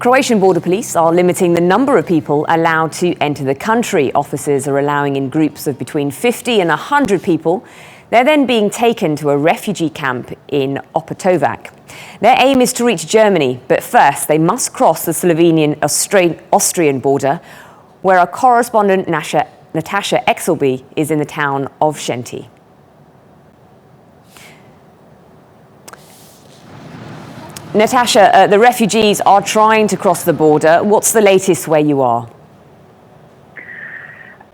Croatian border police are limiting the number of people allowed to enter the country. Officers are allowing in groups of between 50 and 100 people. They're then being taken to a refugee camp in Opatovac. Their aim is to reach Germany, but first they must cross the Slovenian-Austrian border, where our correspondent Natasha Exelby is in the town of Šenty. Natasha, the refugees are trying to cross the border. What's the latest where you are?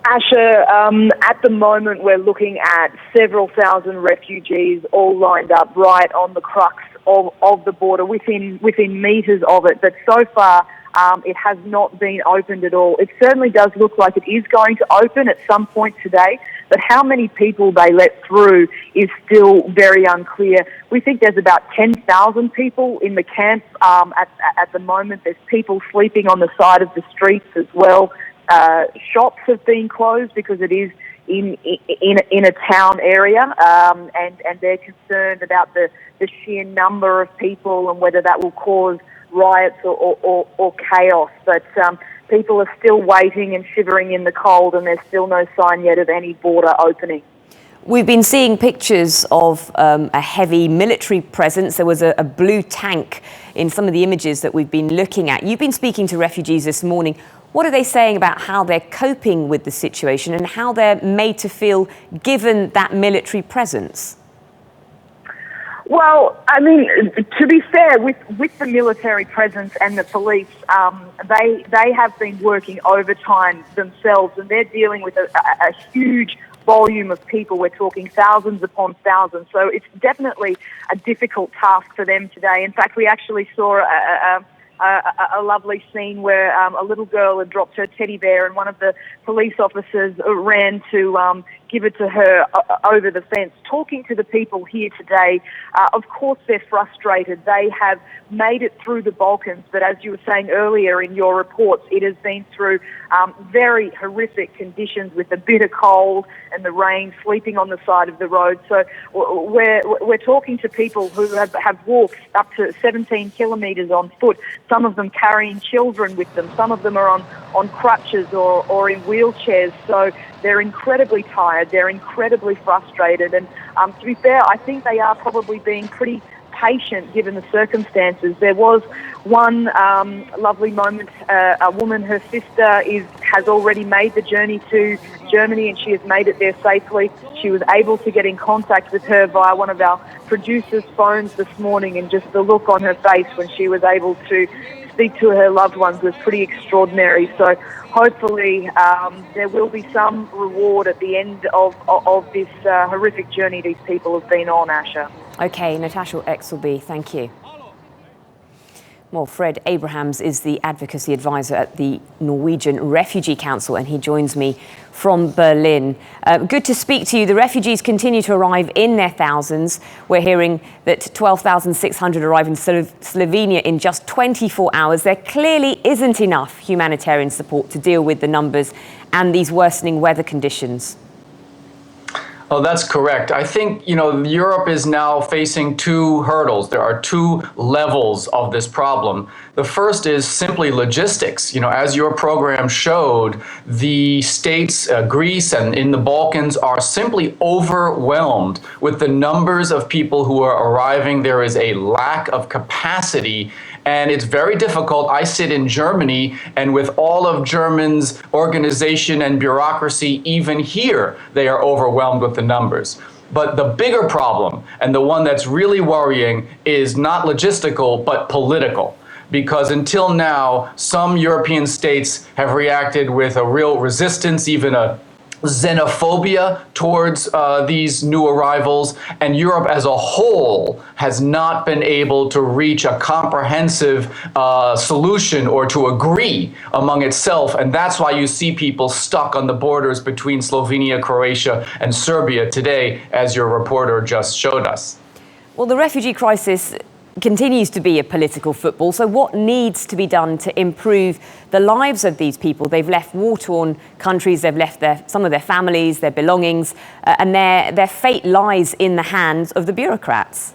Asha, at the moment we're looking at several thousand refugees all lined up right on the crux of the border, within metres of it. But so far it has not been opened at all. It certainly does look like it is going to open at some point today, but how many people they let through is still very unclear. We think there's about 10,000 people in the camp at the moment. There's people sleeping on the side of the streets as well. Shops have been closed because it is in a town area, and they're concerned about the sheer number of people and whether that will cause riots or chaos. But people are still waiting and shivering in the cold, and there's still no sign yet of any border opening. We've been seeing pictures of a heavy military presence. There was a blue tank in some of the images that we've been looking at. You've been speaking to refugees this morning. What are they saying about how they're coping with the situation and how they're made to feel given that military presence? Well, I mean, to be fair, with the military presence and the police, they have been working overtime themselves, and they're dealing with a huge volume of people. We're talking thousands upon thousands, so it's definitely a difficult task for them today. In fact, we actually saw a lovely scene where a little girl had dropped her teddy bear, and one of the police officers ran to give it to her over the fence. Talking to the people here today, of course they're frustrated. They have made it through the Balkans, but as you were saying earlier in your reports, it has been through very horrific conditions with the bitter cold and the rain, sleeping on the side of the road. So we're talking to people who have walked up to 17 kilometres on foot, some of them carrying children with them, some of them are on crutches or in wheelchairs. So they're incredibly tired, they're incredibly frustrated, and to be fair, I think they are probably being pretty patient given the circumstances. There was one lovely moment. A woman, her sister, has already made the journey to Germany, and she has made it there safely. She was able to get in contact with her via one of our producers' phones this morning, and just the look on her face when she was able to speak to her loved ones was pretty extraordinary. So hopefully there will be some reward at the end of this horrific journey these people have been on, Asha. Okay, Natasha Exelby, thank you. Well, Fred Abrahams is the advocacy advisor at the Norwegian Refugee Council, and he joins me from Berlin. Good to speak to you. The refugees continue to arrive in their thousands. We're hearing that 12,600 arrive in Slovenia in just 24 hours. There clearly isn't enough humanitarian support to deal with the numbers and these worsening weather conditions. Oh, that's correct. I think, Europe is now facing two hurdles. There are two levels of this problem. The first is simply logistics. As your program showed, the states, Greece and in the Balkans, are simply overwhelmed with the numbers of people who are arriving. There is a lack of capacity, and it's very difficult. I sit in Germany, and with all of Germany's organization and bureaucracy, even here, they are overwhelmed with the numbers. But the bigger problem, and the one that's really worrying, is not logistical, but political. Because until now, some European states have reacted with a real resistance, even a xenophobia towards these new arrivals, and Europe as a whole has not been able to reach a comprehensive solution or to agree among itself, and that's why you see people stuck on the borders between Slovenia, Croatia, and Serbia today, as your reporter just showed us. Well, the refugee crisis continues to be a political football. So what needs to be done to improve the lives of these people? They've left war-torn countries, they've left some of their families, their belongings, and their fate lies in the hands of the bureaucrats.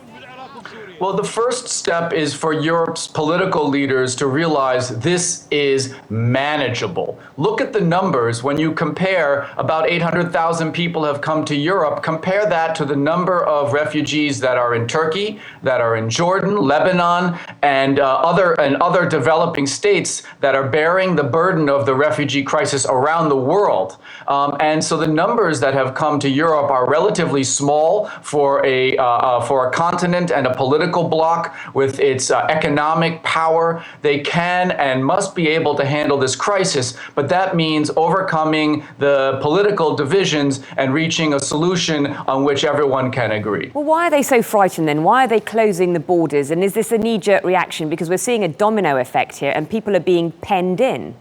Well, the first step is for Europe's political leaders to realize this is manageable. Look at the numbers. When you compare, about 800,000 people have come to Europe. Compare that to the number of refugees that are in Turkey, that are in Jordan, Lebanon, and other developing states that are bearing the burden of the refugee crisis around the world. And so the numbers that have come to Europe are relatively small for a continent and a political bloc with its economic power. They can and must be able to handle this crisis, but that means overcoming the political divisions and reaching a solution on which everyone can agree. Well, why are they so frightened then? Why are they closing the borders? And is this a knee-jerk reaction? Because we're seeing a domino effect here and people are being penned in.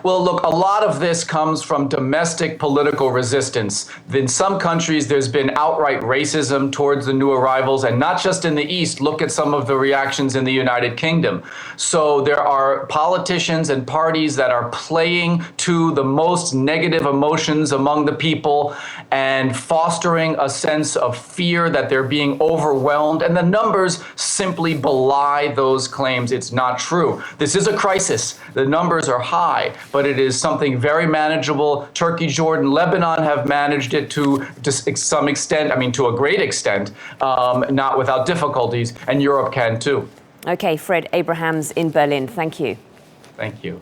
Well, look, a lot of this comes from domestic political resistance. In some countries, there's been outright racism towards the new arrivals, and not just in the East. Look at some of the reactions in the United Kingdom. So there are politicians and parties that are playing to the most negative emotions among the people and fostering a sense of fear that they're being overwhelmed. And the numbers simply belie those claims. It's not true. This is a crisis. The numbers are high, but it is something very manageable. Turkey, Jordan, Lebanon have managed it to some extent, I mean, to a great extent, not without difficulties, and Europe can too. Okay, Fred Abrahams in Berlin, thank you. Thank you.